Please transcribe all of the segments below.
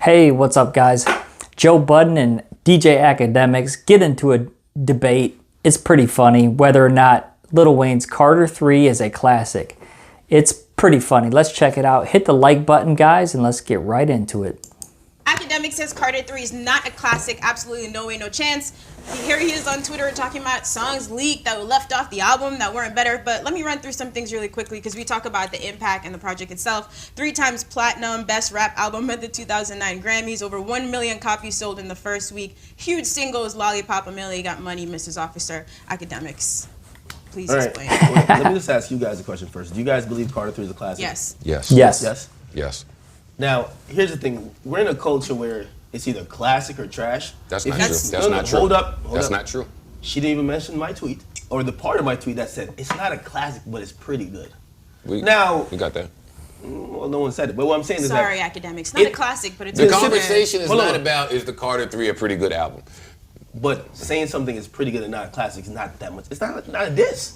Hey, what's up, guys? Joe Budden and DJ Akademiks get into a debate. It's pretty funny whether or not Lil Wayne's Carter 3 is a classic. It's pretty funny. Let's check it out. Hit the like button, guys, and let's get right into it. Akademiks says Carter 3 is not a classic. Absolutely no way, no chance. Here he is on Twitter talking about songs leaked that were left off the album that weren't better. But let me run through some things really quickly because we talk about the impact and the project itself. 3 times platinum, best rap album at the 2009 Grammys. Over 1 million copies sold in the first week. Huge singles, Lollipop, Amelia Got Money, Mrs. Officer. Akademiks, please explain. Wait, let me just ask you guys a question first. Do you guys believe Carter 3 is a classic? Yes. Yes. Yes. Yes? Yes. Now, here's the thing. We're in a culture where it's either classic or trash. That's If not you- true. That's no, not true. Hold up. That's not true. She didn't even mention my tweet, or the part of my tweet that said, it's not a classic, but it's pretty good. We Now, got that. well, no one said it, but what I'm saying is Sorry, that Akademiks. Not a it- classic, but it's The a good conversation is Hold not on. about is the Carter 3 a pretty good album. but saying something is pretty good and not a classic is not that much. It's not a diss.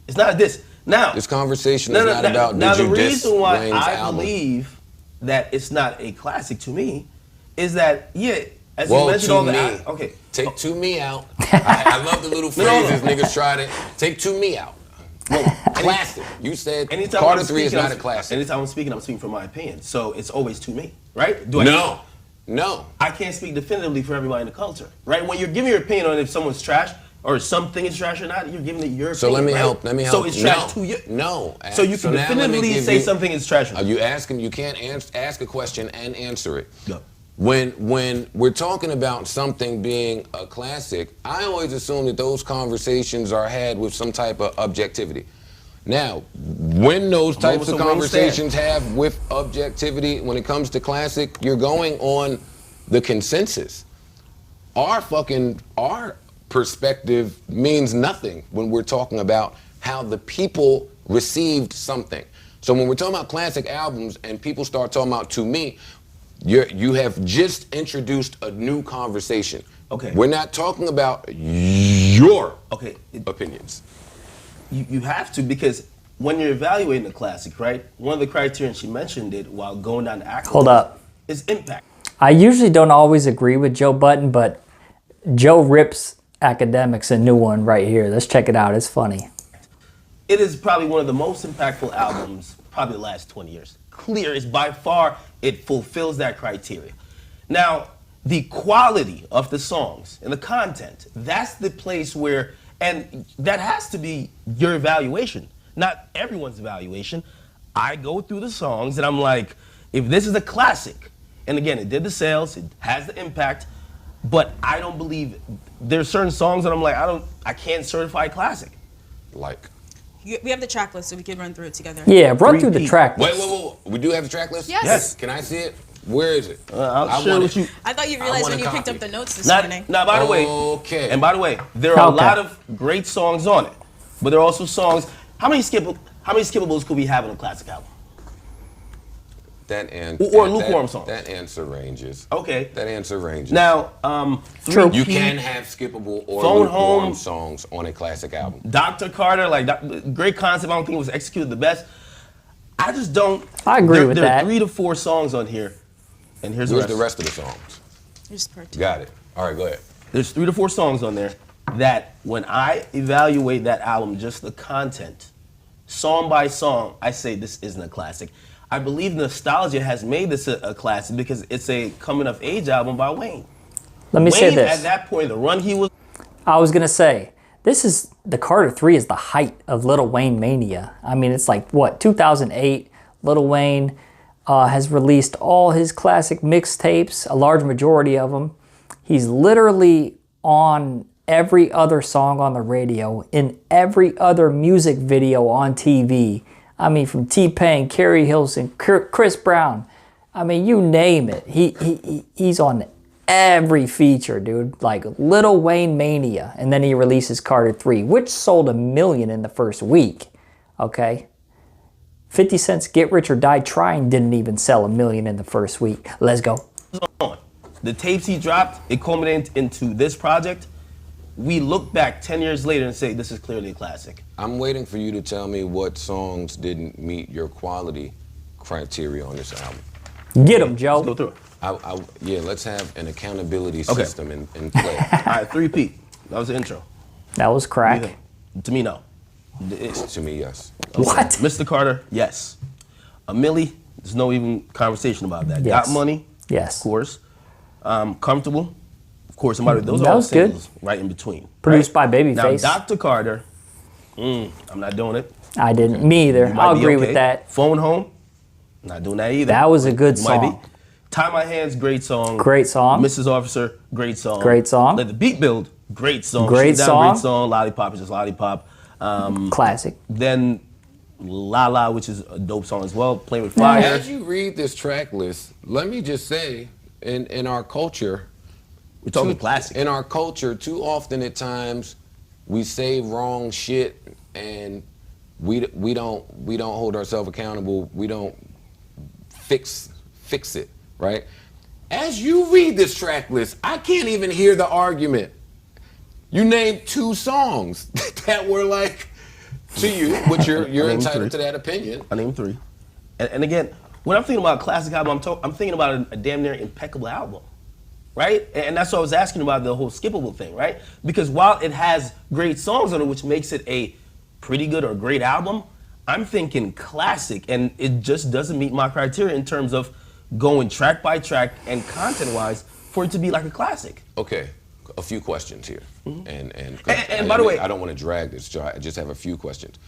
It's not a diss. Now, This conversation is not about now did the you diss reason why Wayne's I album. believe that it's not a classic to me is that, yeah, as Well, you mentioned to all the me. okay. Take to me out. I love the little phrases no. niggas tried it. Take to me out. Classic. You said Anytime Carter I'm 3 is speaking, not a I'm- classic. Anytime I'm speaking from my opinion. So it's always to me, right? Do I No. I can't speak definitively for everybody in the culture, right? When you're giving your opinion on if someone's trash or something is trash or not, you're giving it your So opinion. let me right? help. Let me So help. it's trash to you. No. So you can now let me definitively give say you- something is trash. Are you asking? You can't ask a question and answer it. No. When we're talking about something being a classic, I always assume that those conversations are had with some type of objectivity. Now, when those types of almost a Wayne stan. conversations have with objectivity, when it comes to classic, you're going on the consensus. Our perspective means nothing when we're talking about how the people received something. So when we're talking about classic albums and people start talking about to me, you have just introduced a new conversation. Okay. We're not talking about your Okay. opinions. You have to, because when you're evaluating a classic, right? One of the criteria, and she mentioned it while going down the accolades, Hold up. is impact. I usually don't always agree with Joe Budden, but Joe rips Akademiks a new one right here. Let's check it out. It's funny. It is probably one of the most impactful albums, probably the last 20 years. Clear is by far, it fulfills that criteria. Now, the quality of the songs and the content, that's the place where, and that has to be your evaluation, not everyone's evaluation. I go through the songs and I'm like, if this is a classic, and again, it did the sales, it has the impact, but I don't believe, there's certain songs that I'm like, I can't certify classic. Like. We have the track list, so we can run through it together. Yeah, run through the Repeat. track Wait. list. We do have the track list? Yes. Yes. Can I see it? Where is it? I'll I share want with it. you. I thought you I realized want when a you picked copy. up the notes this Now, morning. by the way, Okay. and by the way, there are a Okay. lot of great songs on it, but there are also songs. How many skippables could we have in a classic album? That answer. Or lukewarm songs. That answer ranges. Okay. That answer ranges. Now, True. You 3P, can have skippable or Phone lukewarm Home. songs on a classic album. Dr. Carter, great concept. I don't think it was executed the best. I just don't. I agree with there that. are 3 to 4 songs on here, and here's Where's the the rest. rest of the songs? Here's part 2. Got it. All right, go ahead. There's 3 to 4 songs on there that when I evaluate that album, just the content, song by song, I say this isn't a classic. I believe nostalgia has made this a classic because it's a coming of age album by Wayne. Let me say Wayne, this. at that point, the run he was. I was going to say, the Carter 3 is the height of Lil Wayne mania. I mean, it's like, what, 2008, Lil Wayne has released all his classic mixtapes, a large majority of them. He's literally on every other song on the radio, in every other music video on TV. I mean, from T-Pain, Carrie Hilson, Chris Brown. I mean, you name it. He's on every feature, dude. Like Lil Wayne mania. And then he releases Carter 3, which sold 1 million in the first week. Okay? 50 Cent's Get Rich or Die Trying didn't even sell 1 million in the first week. Let's go. on. The tapes he dropped, it culminated into this project. We look back 10 years later and say this is clearly a classic. I'm waiting for you to tell me what songs didn't meet your quality criteria on this album. Get him, Joe. Let's go through it. Yeah, let's have an accountability system in play. All right, 3P. That was the intro. That was crack. To me, no. To me, yes. What? Mr. Carter, yes. A Millie, there's no even conversation about that. Yes. Got Money, Yes. of course. Comfortable, of course. Somebody, those That are all was good. singles right in between. Produced right? by Now, Babyface. Dr. Carter, I'm not doing it. I didn't. Me either. You might I'll be agree okay. with that. Phone Home, not doing that either. That was a good You might be. song. Tie My Hands, great song. Great song. Mrs. Officer, great song. Great song. Let the Beat Build, great song. Great Shoot Down, song. Great song. Lollipop is just Lollipop. Classic. Then La La, which is a dope song as well. Playing with Fire. As you read this track list, let me just say, in our culture, We're talking classic. in our culture, too often at times, we say wrong shit and we don't hold ourselves accountable. We don't fix it, right? As you read this track list, I can't even hear the argument. You named 2 songs that were like to you, but you're entitled to that opinion. I named 3. And again, when I'm thinking about a classic album, I'm thinking about a damn near impeccable album, right? And that's what I was asking about the whole skippable thing, right? Because while it has great songs on it, which makes it a pretty good or great album, I'm thinking classic, and it just doesn't meet my criteria in terms of going track by track and content-wise for it to be like a classic. Okay, a few questions here, and by the way, I don't want to drag this. So I just have a few questions.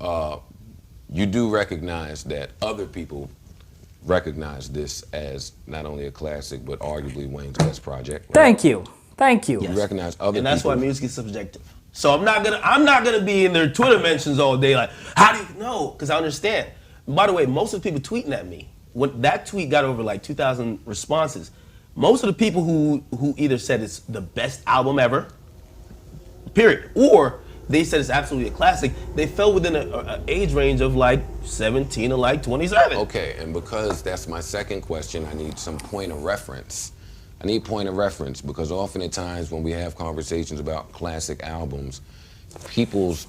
You do recognize that other people recognize this as not only a classic but arguably Wayne's best project. Right? Thank you. Thank you. You recognize other And that's people. why music is subjective. So I'm not gonna be in their Twitter mentions all day like, how do you know? Because I understand. And by the way, most of the people tweeting at me, when that tweet got over like 2,000 responses, most of the people who either said it's the best album ever, period, or they said it's absolutely a classic, they fell within an age range of like 17 to like 27. Okay, and because that's my second question, I need some point of reference. I need point of reference because often at times when we have conversations about classic albums, people's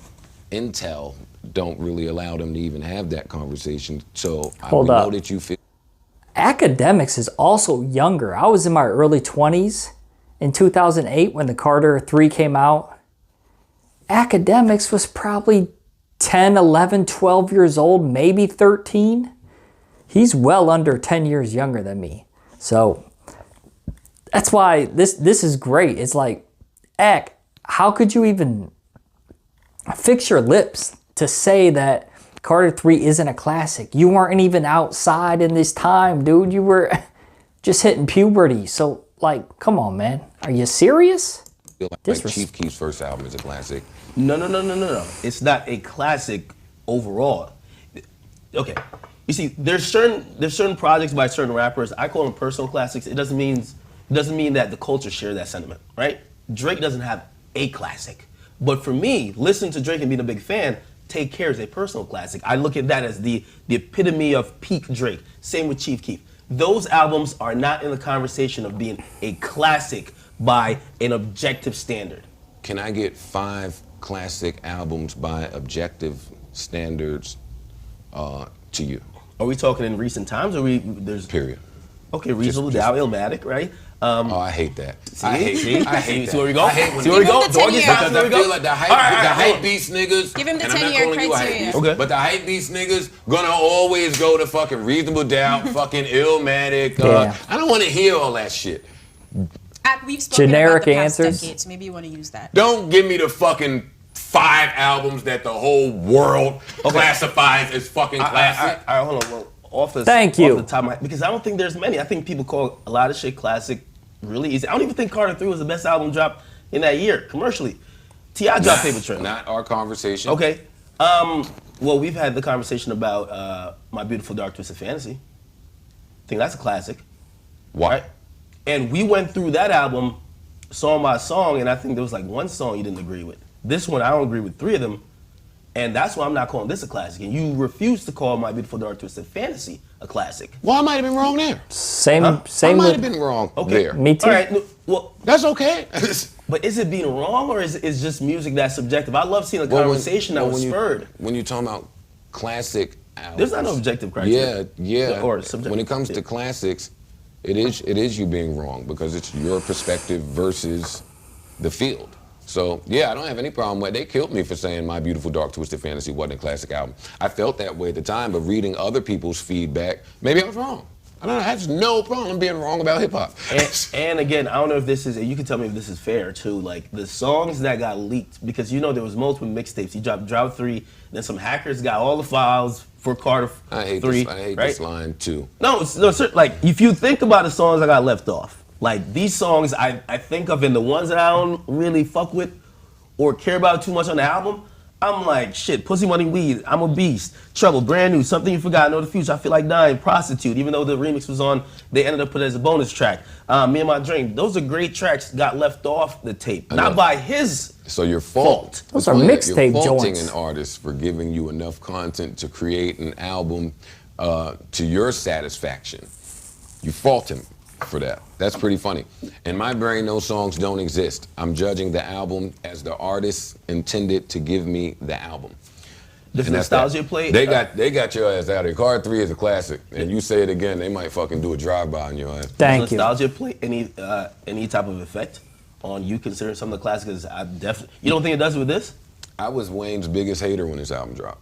intel don't really allow them to even have that conversation. So Hold I up. know that you feel. Akademiks is also younger. I was in my early 20s in 2008 when the Carter 3 came out. Akademiks was probably 10, 11, 12 years old, maybe 13. He's well under 10 years younger than me. So that's why this is great. It's like, Ak, how could you even fix your lips to say that Carter 3 isn't a classic? You weren't even outside in this time, dude. You were just hitting puberty. So, like, come on, man. Are you serious? Like Chief Keef's first album is a classic. No. It's not a classic overall. Okay, you see, there's certain projects by certain rappers. I call them personal classics. It doesn't mean that the culture shares that sentiment, right? Drake doesn't have a classic, but for me, listening to Drake and being a big fan, Take Care is a personal classic. I look at that as the epitome of peak Drake. Same with Chief Keef. Those albums are not in the conversation of being a classic by an objective standard. Can I get 5 classic albums by objective standards to you? Are we talking in recent times, or there's Period. Okay, Reasonable Doubt, Illmatic, right? Oh, I hate that. See? I hate See? that. See where we go? I hate when See where we go? Give him the 10 Doggy years. style, Because there I we go. feel like the hype, All right, the hold hype on. beast niggas. Give him the and I'm not 10-year calling you a hype criteria. beast, Okay. But the hype beast niggas gonna always go to fucking Reasonable Doubt, fucking Illmatic. Yeah. I don't want to hear all that shit. We've spoken Generic about the past answers. decade, so maybe you want to use that. Don't give me the fucking 5 albums that the whole world classifies as fucking classic. All right, hold on. Well, Thank you. Off the top of my, because I don't think there's many. I think people call a lot of shit classic really easy. I don't even think Carter 3 was the best album drop in that year commercially. T.I. dropped Paper Trail. Not our conversation. Okay. Well, we've had the conversation about My Beautiful Dark Twisted Fantasy. I think that's a classic. Why? Right? And we went through that album song by song, and I think there was like one song you didn't agree with. This one, I don't agree with 3 of them, and that's why I'm not calling this a classic. And you refuse to call My Beautiful Dark Twisted Fantasy a classic. Well, I might have been wrong there. Same I might have with been wrong Okay. there. me too. All right, well, That's okay. but is it being wrong, or is it just music that's subjective? I love seeing a conversation that was spurred. When you're talking about classic albums. There's not no objective criteria. Yeah. Or subjective. When it comes to classics, It is you being wrong because it's your perspective versus the field. So yeah, I don't have any problem with it. They killed me for saying My Beautiful Dark Twisted Fantasy wasn't a classic album. I felt that way at the time, but reading other people's feedback, maybe I was wrong. I don't know, I have no problem being wrong about hip hop. And again, I don't know if this is, and you can tell me if this is fair too, like the songs that got leaked, because you know there was multiple mixtapes. He dropped Drought 3, then some hackers got all the files for Carter 3. I hate right? this line too. No, like if you think about the songs that got left off, like these songs I think of, and the ones that I don't really fuck with or care about too much on the album, I'm like, shit, Pussy Money Weed, I'm a Beast, Trouble, Brand New, Something You Forgot, Know the Future, I Feel Like Dying, Prostitute, even though the remix was on, they ended up putting it as a bonus track. Me and My Dream, those are great tracks, got left off the tape, not by his So your fault. Those are mixtape You're faulting joints. an artist for giving you enough content to create an album to your satisfaction. You fault him for that. That's pretty funny. In my brain, those songs don't exist. I'm judging the album as the artist intended to give me the album. This And that's nostalgia that. play. They got your ass out of here. Card 3 is a classic, and you say it again, they might fucking do a drive-by on your ass. Thank you. Nostalgia play any type of effect on you considering some of the classics? I definitely. You don't think it does with this? I was Wayne's biggest hater when this album dropped.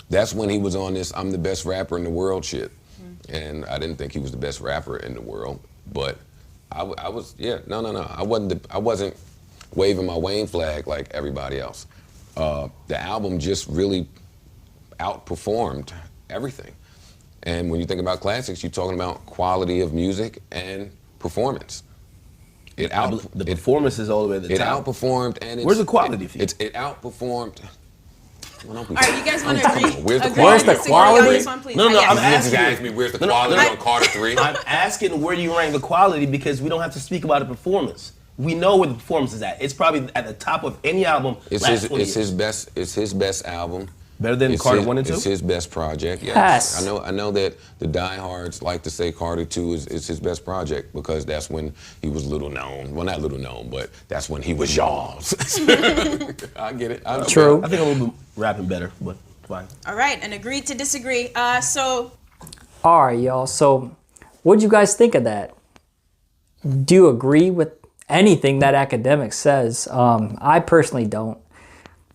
That's when he was on this I'm the best rapper in the world shit. And I didn't think he was the best rapper in the world, but I was, yeah, no. I wasn't waving my Wayne flag like everybody else. The album just really outperformed everything. And when you think about classics, you're talking about quality of music and performance. The performance is all the way at the top. It outperformed, and where's the quality for you? It outperformed. Well, All right, you guys want to agree? Where's the agree quality? to disagree on this one, please? No, Yes. I'm You asking. just asked me where's the No, quality I- on Carter 3. I'm asking where do you rank the quality, because we don't have to speak about the performance. We know where the performance is at. It's probably at the top of any album. It's his best album. Better than Carter 1 and 2? It's his best project. Yes. I know that the diehards like to say Carter 2 is his best project because that's when he was little known. Well, not little known, but that's when he was y'all's. I get it. True. I think I'm a little bit rapping better, but fine. All right, and agreed to disagree. So All right, y'all. So, what'd you guys think of that? Do you agree with anything that Akademiks says? I personally don't.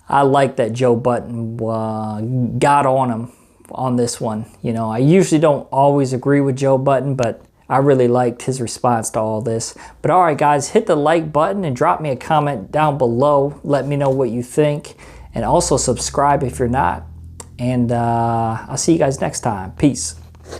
I like that Joe Budden got on him on this one. You know, I usually don't always agree with Joe Budden, but I really liked his response to all this. But all right, guys, hit the like button and drop me a comment down below. Let me know what you think. And also subscribe if you're not. And I'll see you guys next time. Peace.